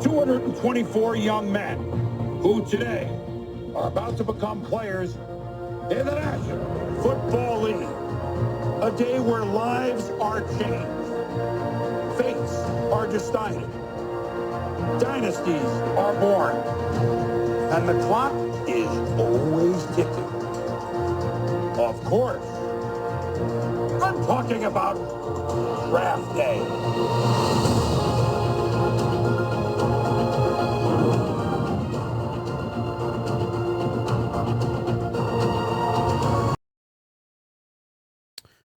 224 young men who today are about to become players in the National Football League. A day where lives are changed, fates are decided, dynasties are born, and the clock is always ticking. Of course, I'm talking about Draft Day.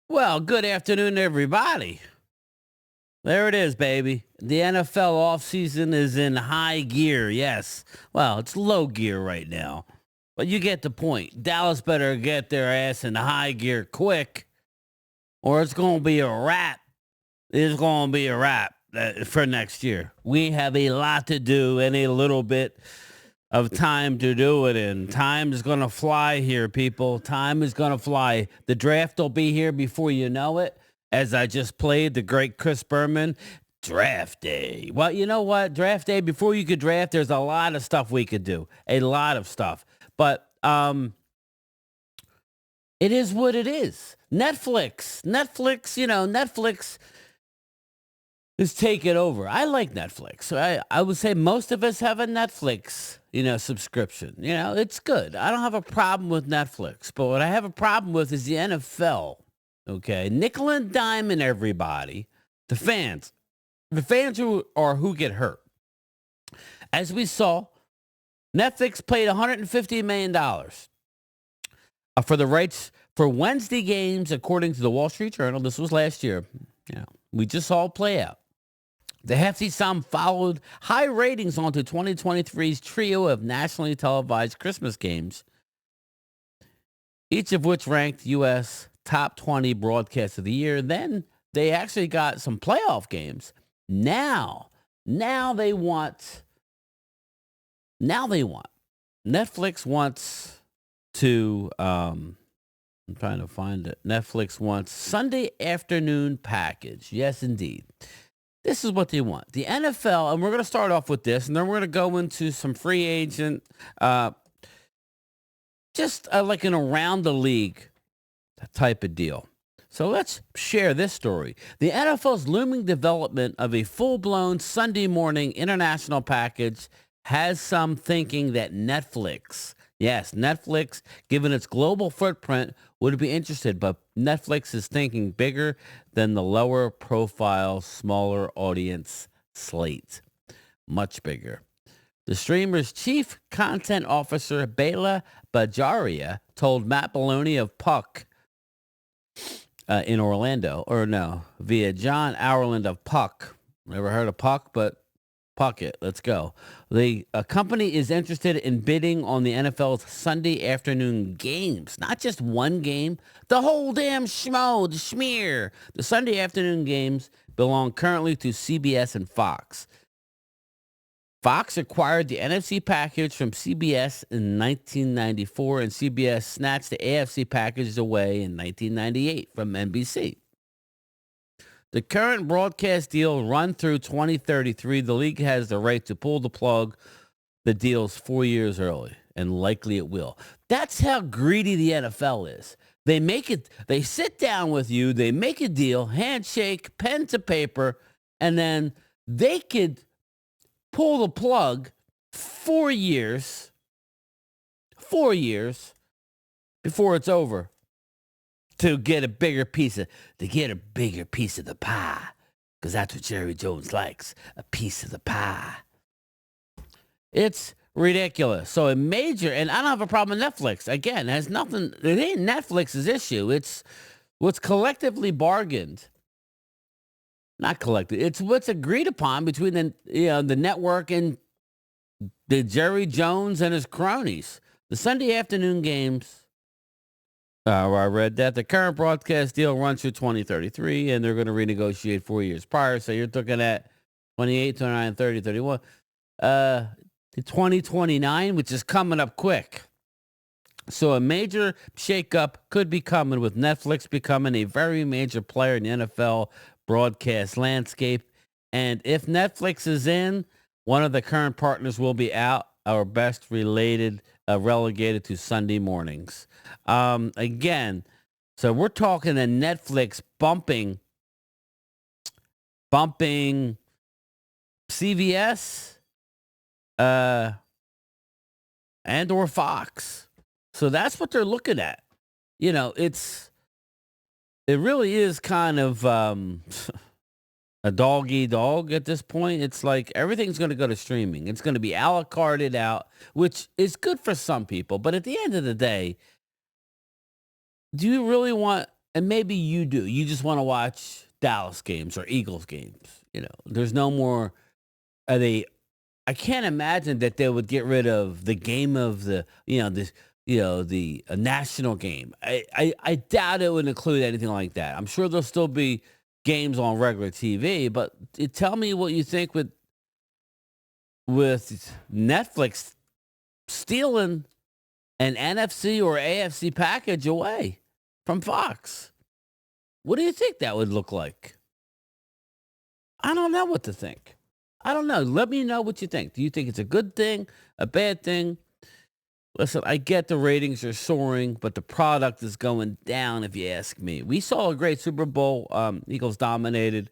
Well, good afternoon, everybody. There it is, baby. The NFL offseason is in high gear, yes. Well, it's low gear right now. But you get the point. Dallas better get their ass in high gear quick, or it's going to be a wrap. It's going to be a wrap for next year. We have a lot to do and a little bit of time to do it in. Time is going to fly here, people. Time is going to fly. The draft will be here before you know it. As I just played the great Chris Berman, Draft Day. Well, you know what? Draft Day, before you could draft, there's a lot of stuff we could do. A lot of stuff. But it is what it is. Netflix, Netflix is taking over. I like Netflix. I would say most of us have a Netflix, subscription. It's good. I don't have a problem with Netflix. But what I have a problem with is the NFL. Okay, nickel and diamond, everybody. The fans who get hurt. As we saw, Netflix paid $150 million for the rights for Wednesday games, according to the Wall Street Journal. This was last year. We just saw it play out. The hefty sum followed high ratings onto 2023's trio of nationally televised Christmas games, each of which ranked U.S. top 20 broadcasts of the year. Then they actually got some playoff games. Now they want. Netflix wants to. I'm trying to find it. Netflix wants Sunday afternoon package. Yes, indeed. This is what they want. The NFL, and we're going to start off with this, and then we're going to go into some free agent, just like an around the league type of deal. So let's share this story. The NFL's looming development of a full-blown Sunday morning international package has some thinking that Netflix, given its global footprint, would be interested, but Netflix is thinking bigger than the lower profile, smaller audience slate. Much bigger. The streamer's chief content officer, Bela Bajaria, told Matt Maloney of Puck in Orlando, via John Ireland of Puck. Never heard of Puck, but Puck it. Let's go. The company is interested in bidding on the NFL's Sunday afternoon games. Not just one game. The whole damn schmo, the schmear. The Sunday afternoon games belong currently to CBS and Fox. Fox acquired the NFC package from CBS in 1994, and CBS snatched the AFC package away in 1998 from NBC. The current broadcast deal run through 2033. The league has the right to pull the plug. The deal's 4 years early, and likely it will. That's how greedy the NFL is. They make it. They sit down with you. They make a deal, handshake, pen to paper, and then they could pull the plug 4 years before it's over. To get a bigger piece of the pie, because that's what Jerry Jones likes, a piece of the pie. It's ridiculous. So and I don't have a problem with Netflix. Again, it has nothing. It ain't Netflix's issue. It's what's collectively bargained. Not collected. It's what's agreed upon between the network and the Jerry Jones and his cronies. The Sunday afternoon games. I read that the current broadcast deal runs through 2033, and they're going to renegotiate 4 years prior. So you're looking at 28, 29, 30, 31. To 2029, which is coming up quick. So a major shakeup could be coming with Netflix becoming a very major player in the NFL broadcast landscape. And if Netflix is in, One of the current partners will be out. Our best related relegated to Sunday mornings. Again, so we're talking to Netflix bumping CVS and or Fox. So that's what they're looking at. It really is kind of a dog eat dog at this point. It's like everything's going to go to streaming. It's going to be a la carted out, which is good for some people. But at the end of the day, do you really want, and maybe you do, you just want to watch Dallas games or Eagles games. There's no more, I can't imagine that they would get rid of the game of the national game. I doubt it would include anything like that. I'm sure there'll still be games on regular TV, but tell me what you think with Netflix stealing an NFC or AFC package away from Fox. What do you think that would look like? I don't know what to think. I don't know. Let me know what you think. Do you think it's a good thing, a bad thing? Listen, I get the ratings are soaring, but the product is going down, if you ask me. We saw a great Super Bowl. Eagles dominated.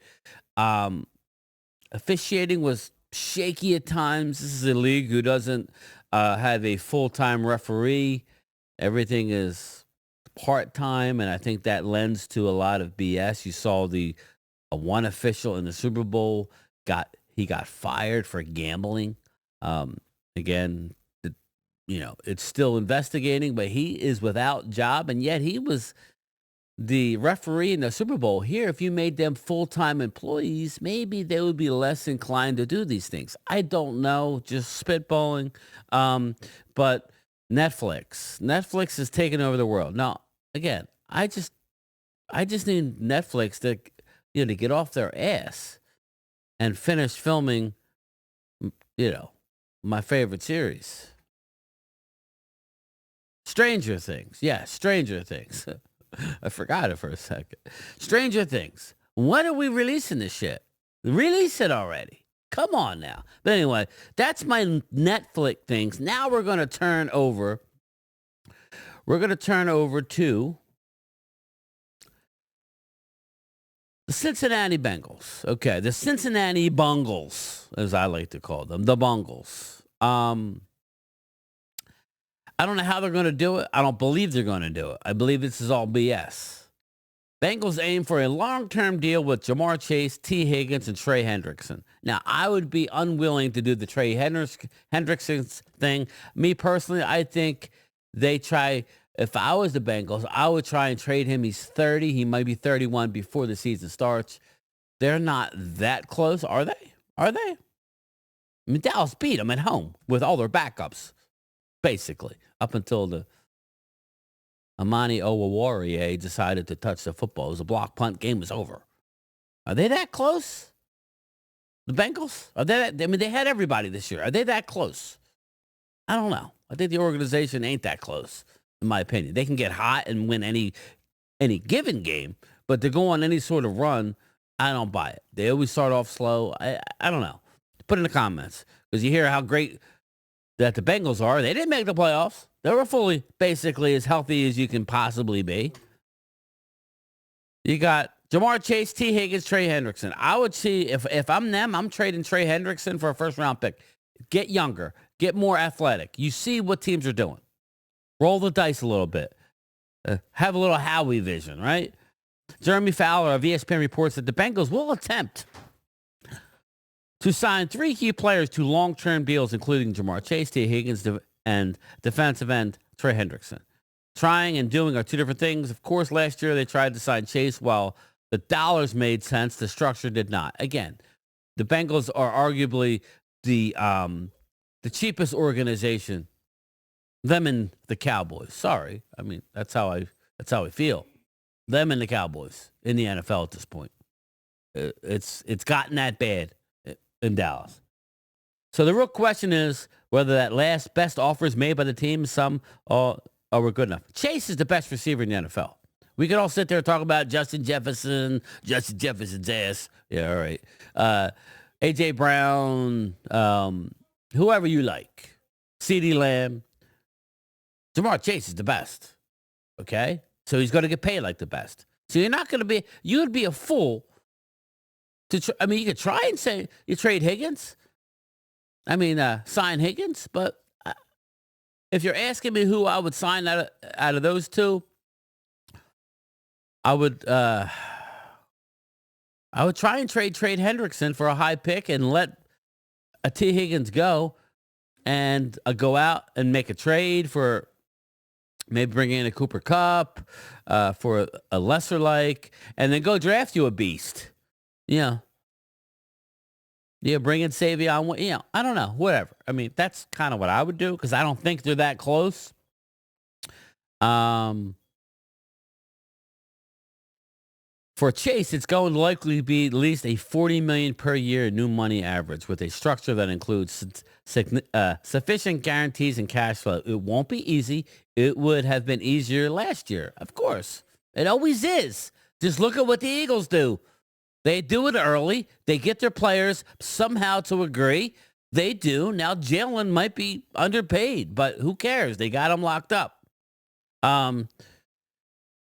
Officiating was shaky at times. This is a league who doesn't have a full-time referee. Everything is part-time, and I think that lends to a lot of BS. You saw one official in the Super Bowl got fired for gambling. Again, it's still investigating, but he is without job, and yet he was the referee in the Super Bowl. Here, if you made them full-time employees, maybe they would be less inclined to do these things. I don't know, just spitballing. But Netflix is taking over the world. Now, again, I just need Netflix to get off their ass and finish filming, my favorite series. Stranger Things. Yeah, Stranger Things. I forgot it for a second. Stranger Things. When are we releasing this shit? Release it already. Come on now. But anyway, that's my Netflix things. Now we're going to turn over to the Cincinnati Bengals. Okay, the Cincinnati Bungles, as I like to call them, the Bungles. I don't know how they're going to do it. I don't believe they're going to do it. I believe this is all BS. Bengals aim for a long-term deal with Jamar Chase, T. Higgins, and Trey Hendrickson. Now, I would be unwilling to do the Trey Hendrickson thing. Me personally, I think they try. If I was the Bengals, I would try and trade him. He's 30. He might be 31 before the season starts. They're not that close, are they? Are they? I mean, Dallas beat them at home with all their backups, basically, up until the Amani Oruwariye decided to touch the football. It was a block punt. Game was over. Are they that close? The Bengals? Are they that? I mean, they had everybody this year. Are they that close? I don't know. I think the organization ain't that close, in my opinion. They can get hot and win any given game, but to go on any sort of run, I don't buy it. They always start off slow. I don't know. Put in the comments, because you hear how great that the Bengals are. They didn't make the playoffs. They were fully, basically, as healthy as you can possibly be. You got Jamar Chase, T. Higgins, Trey Hendrickson. I would see, if I'm them, I'm trading Trey Hendrickson for a first-round pick. Get younger. Get more athletic. You see what teams are doing. Roll the dice a little bit. Have a little Howie vision, right? Jeremy Fowler of ESPN reports that the Bengals will attempt to sign 3 key players to long-term deals, including Jamar Chase, T. Higgins, and defensive end Trey Hendrickson. Trying and doing are two different things. Of course, last year they tried to sign Chase while the dollars made sense. The structure did not. Again, the Bengals are arguably the cheapest organization. Them and the Cowboys. Sorry, I mean that's how I feel. Them and the Cowboys in the NFL at this point. It's gotten that bad in Dallas. So the real question is whether that last best offers made by the team, some were good enough. Chase is the best receiver in the NFL. We could all sit there and talk about Justin Jefferson's ass. Yeah, all right. A.J. Brown, whoever you like, CeeDee Lamb. Jamar Chase is the best, okay? So he's going to get paid like the best. So you're not going to be, you would be a fool to, you could try and say you trade Higgins. Sign Higgins, but if you're asking me who I would sign out of those two, I would try and trade Hendrickson for a high pick and let a T. Higgins go and go out and make a trade for maybe bring in a Cooper Kupp for a lesser like, and then go draft you a beast. Yeah, bring in Savion. I don't know, whatever. I mean, that's kind of what I would do because I don't think they're that close. For Chase, it's going to likely be at least a $40 million per year new money average with a structure that includes sufficient guarantees and cash flow. It won't be easy. It would have been easier last year. Of course. It always is. Just look at what the Eagles do. They do it early. They get their players somehow to agree. They do. Now, Jalen might be underpaid, but who cares? They got him locked up.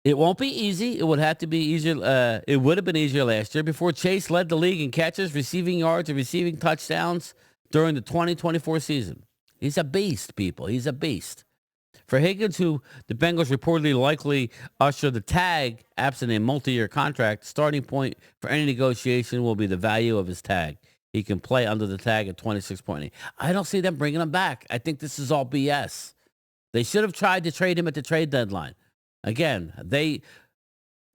It won't be easy. It would have to be easier. It would have been easier last year before Chase led the league in catches, receiving yards, and receiving touchdowns during the 2024 season. He's a beast, people. He's a beast. For Higgins, who the Bengals reportedly likely usher the tag, absent a multi-year contract, starting point for any negotiation will be the value of his tag. He can play under the tag at 26.8. I don't see them bringing him back. I think this is all BS. They should have tried to trade him at the trade deadline. Again,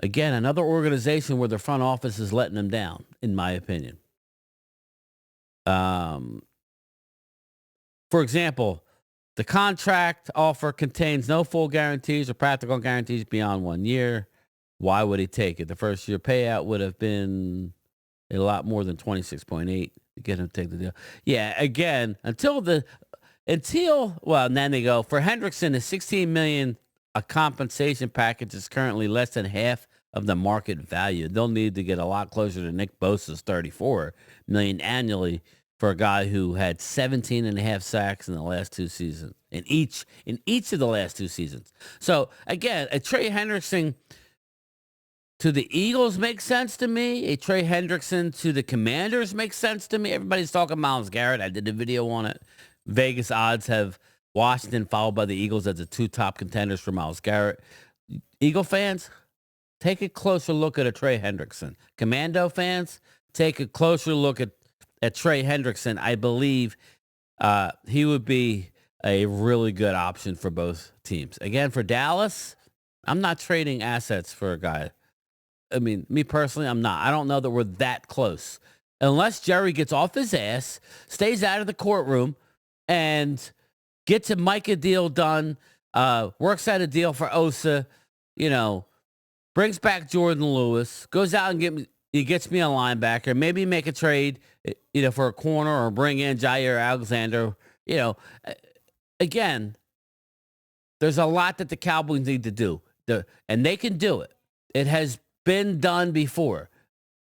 another organization where the front office is letting them down, in my opinion. For example, the contract offer contains no full guarantees or practical guarantees beyond 1 year. Why would he take it? The first year payout would have been a lot more than 26.8 to get him to take the deal. Yeah, again, and then they go for Hendrickson, the $16 million. A compensation package is currently less than half of the market value. They'll need to get a lot closer to Nick Bosa's $34 million annually for a guy who had 17 and a half sacks in the last two seasons, in each of the last two seasons. So again, a Trey Hendrickson to the Eagles makes sense to me. A Trey Hendrickson to the Commanders makes sense to me. Everybody's talking Myles Garrett. I did a video on it. Vegas odds have Washington followed by the Eagles as the two top contenders for Myles Garrett. Eagle fans, take a closer look at a Trey Hendrickson. Commando fans, take a closer look at Trey Hendrickson. I believe he would be a really good option for both teams. Again, for Dallas, I'm not trading assets for a guy. I mean, me personally, I'm not. I don't know that we're that close. Unless Jerry gets off his ass, stays out of the courtroom, and gets a Micah deal done, works out a deal for Osa, brings back Jordan Lewis, goes out and gets me a linebacker, maybe make a trade, for a corner or bring in Jair Alexander. Again, there's a lot that the Cowboys need to do, and they can do it. It has been done before,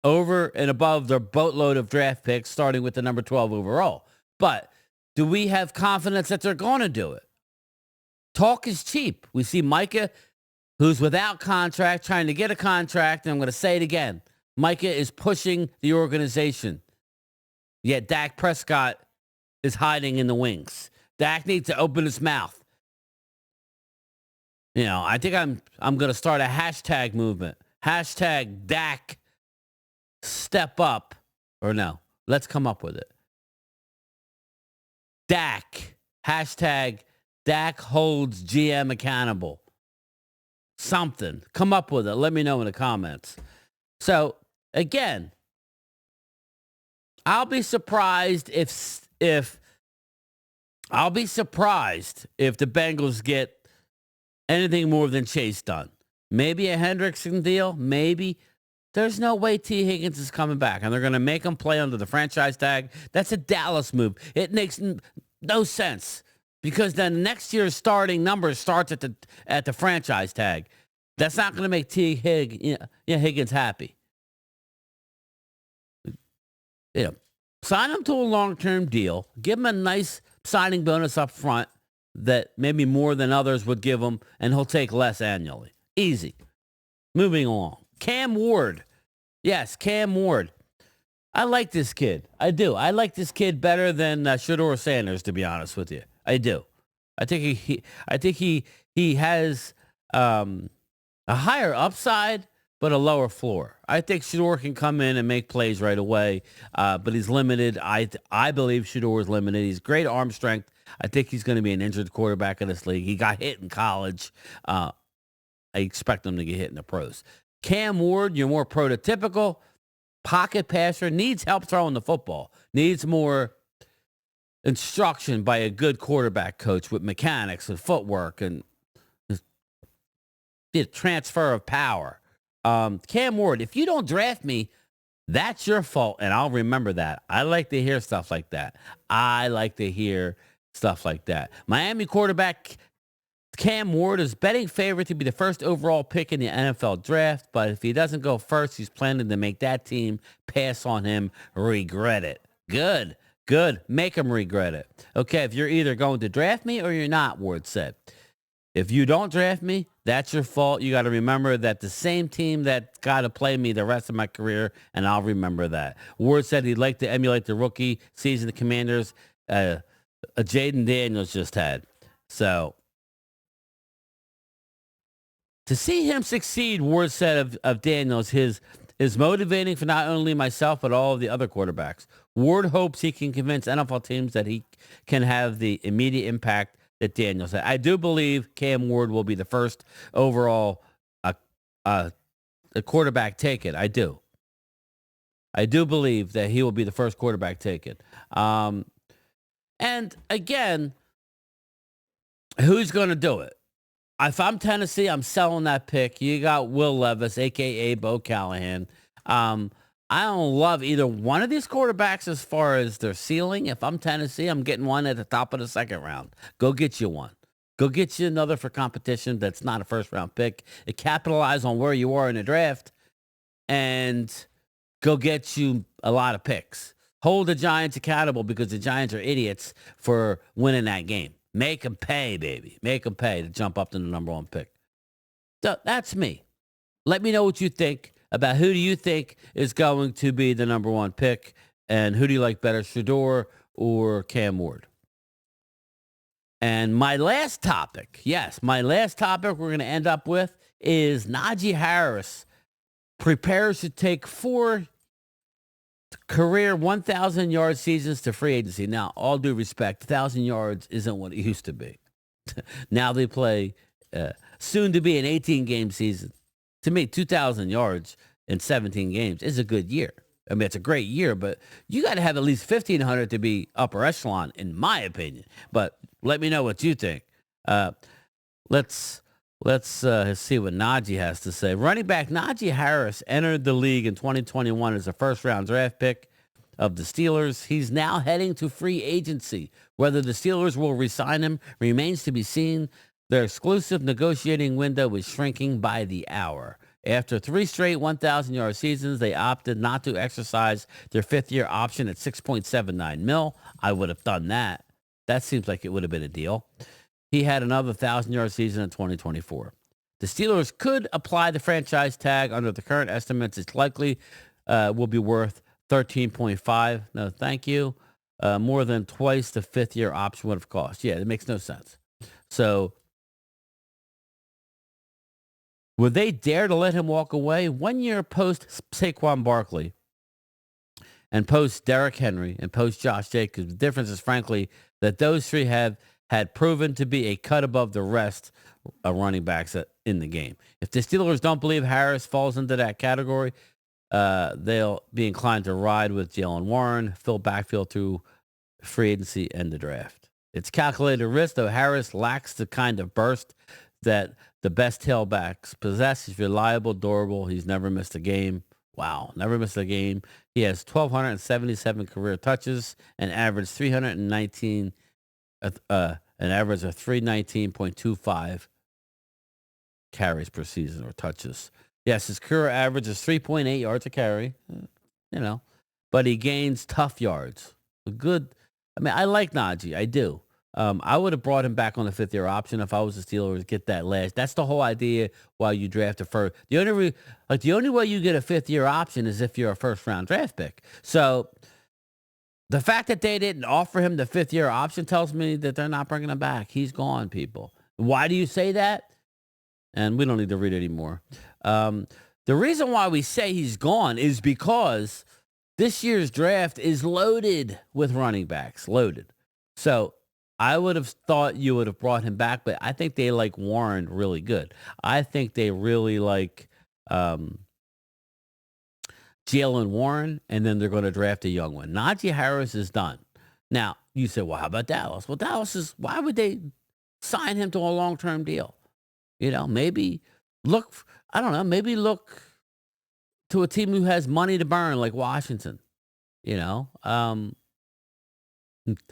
over and above their boatload of draft picks, starting with the number 12 overall. But do we have confidence that they're going to do it? Talk is cheap. We see Micah, who's without contract, trying to get a contract, and I'm going to say it again. Micah is pushing the organization. Yet Dak Prescott is hiding in the wings. Dak needs to open his mouth. I think I'm going to start a hashtag movement. Hashtag Dak step up. Or no, let's come up with it. Dak. Hashtag Dak holds GM accountable. Something. Come up with it. Let me know in the comments. So, again, I'll be surprised if the Bengals get anything more than Chase done. Maybe a Hendrickson deal. Maybe. There's no way T. Higgins is coming back, and they're going to make him play under the franchise tag. That's a Dallas move. It makes no sense because then next year's starting number starts at the franchise tag. That's not going to make Higgins happy. Sign him to a long-term deal. Give him a nice signing bonus up front that maybe more than others would give him, and he'll take less annually. Easy. Moving along. Cam Ward. Yes, Cam Ward. I like this kid. I do. I like this kid better than Shedeur Sanders, to be honest with you. I do. I think he has a higher upside, but a lower floor. I think Shedeur can come in and make plays right away, but he's limited. I believe Shedeur is limited. He's great arm strength. I think he's going to be an injured quarterback in this league. He got hit in college. I expect him to get hit in the pros. Cam Ward, you're more prototypical pocket passer, needs help throwing the football, needs more instruction by a good quarterback coach with mechanics and footwork and the transfer of power. Cam Ward, if you don't draft me, that's your fault, and I'll remember that. I like to hear stuff like that. Miami quarterback Cam Ward is betting favorite to be the first overall pick in the NFL draft, but if he doesn't go first, he's planning to make that team pass on him, regret it. Good. Make him regret it. Okay, if you're either going to draft me or you're not, Ward said. If you don't draft me, that's your fault. You got to remember that the same team that got to play me the rest of my career, and I'll remember that. Ward said he'd like to emulate the rookie season the Commanders Jaden Daniels just had. So to see him succeed, Ward said of Daniels, is motivating for not only myself, but all of the other quarterbacks. Ward hopes he can convince NFL teams that he can have the immediate impact that Daniels had. I do believe Cam Ward will be the first overall a quarterback taken. I do believe that he will be the first quarterback taken. And again, who's going to do it? If I'm Tennessee, I'm selling that pick. You got Will Levis, a.k.a. Bo Callahan. I don't love either one of these quarterbacks as far as their ceiling. If I'm Tennessee, I'm getting one at the top of the second round. Go get you one. Go get you another for competition that's not a first-round pick. It capitalize on where you are in the draft and go get you a lot of picks. Hold the Giants accountable because the Giants are idiots for winning that game. Make them pay, baby. Make them pay to jump up to the number one pick. So that's me. Let me know what you think about who do you think is going to be the number one pick, and who do you like better, Shedeur or Cam Ward? And my last topic we're going to end up with is Najee Harris prepares to take 4 career 1,000-yard seasons to free agency. Now, all due respect, 1,000 yards isn't what it used to be. Now they play soon to be an 18-game season. To me, 2,000 yards in 17 games is a good year. I mean, it's a great year, but you got to have at least 1,500 to be upper echelon, in my opinion. But let me know what you think. Let's see what Najee has to say. Running back Najee Harris entered the league in 2021 as a first-round draft pick of the Steelers. He's now heading to free agency. Whether the Steelers will re-sign him remains to be seen. Their exclusive negotiating window is shrinking by the hour. After 3 straight 1,000-yard seasons, they opted not to exercise their 5th-year option at $6.79 million. I would have done that. That seems like it would have been a deal. He had another 1,000-yard season in 2024. The Steelers could apply the franchise tag. Under the current estimates, it's likely will be worth $13.5. No, thank you. More than twice the 5th-year option would have cost. Yeah, it makes no sense. So would they dare to let him walk away? 1 year post Saquon Barkley and post Derrick Henry and post Josh Jacobs, the difference is, frankly, that those three had proven to be a cut above the rest of running backs in the game. If the Steelers don't believe Harris falls into that category, they'll be inclined to ride with Jaylen Warren, fill backfield through free agency and the draft. It's calculated risk, though Harris lacks the kind of burst that the best tailbacks possess. He's reliable, durable. He's never missed a game. Wow, never missed a game. He has 1,277 career touches and averaged 319, an average of 319.25 carries per season or touches. Yes, his career average is 3.8 yards a carry. but he gains tough yards. I like Najee. I do. I would have brought him back on the 5th-year option if I was the Steelers. Get that last. That's the whole idea why you draft a first. The only way you get a 5th-year option is if you're a first-round draft pick. So the fact that they didn't offer him the 5th-year option tells me that they're not bringing him back. He's gone, people. Why do you say that? And we don't need to read anymore. The reason why we say he's gone is because this year's draft is loaded with running backs. Loaded. So I would have thought you would have brought him back, but I think they like Warren really good. I think they really like Jalen Warren, and then they're going to draft a young one. Najee Harris is done. Now, you say, well, how about Dallas? Well, why would they sign him to a long-term deal? Maybe look to a team who has money to burn like Washington.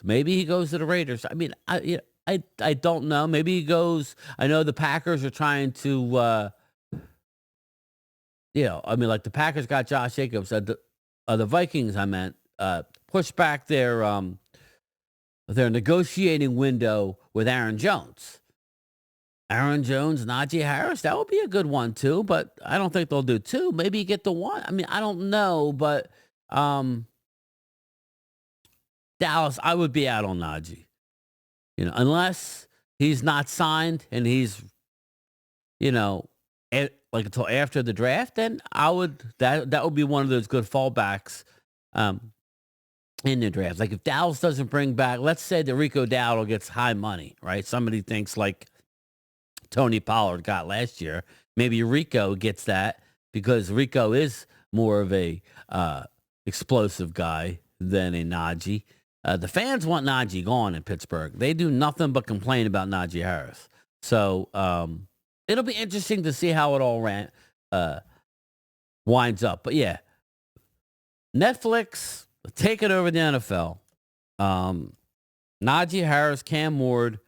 Maybe he goes to the Raiders. I don't know. Maybe he goes. I know the Packers are trying to, like the Packers got Josh Jacobs. The Vikings, push back their negotiating window with Aaron Jones. Aaron Jones, Najee Harris, that would be a good one too, but I don't think they'll do two. Maybe you get the one. I don't know, but Dallas, I would be out on Najee. Unless he's not signed and he's, until after the draft, then I would that would be one of those good fallbacks in the draft. Like if Dallas doesn't bring back, let's say that Rico Dowdle gets high money, right? Somebody thinks like Tony Pollard got last year. Maybe Rico gets that because Rico is more of a explosive guy than a Najee. The fans want Najee gone in Pittsburgh. They do nothing but complain about Najee Harris. So it'll be interesting to see how it all winds up. But yeah, Netflix taking over the NFL. Najee Harris, Cam Ward,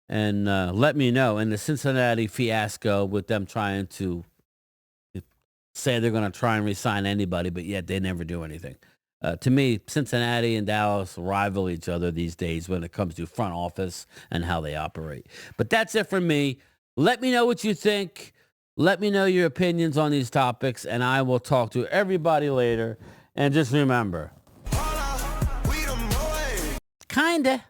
and let me know. And the Cincinnati fiasco with them trying to say they're going to try and re-sign anybody, but yet they never do anything. To me, Cincinnati and Dallas rival each other these days when it comes to front office and how they operate. But that's it for me. Let me know what you think. Let me know your opinions on these topics, and I will talk to everybody later. And just remember, kinda.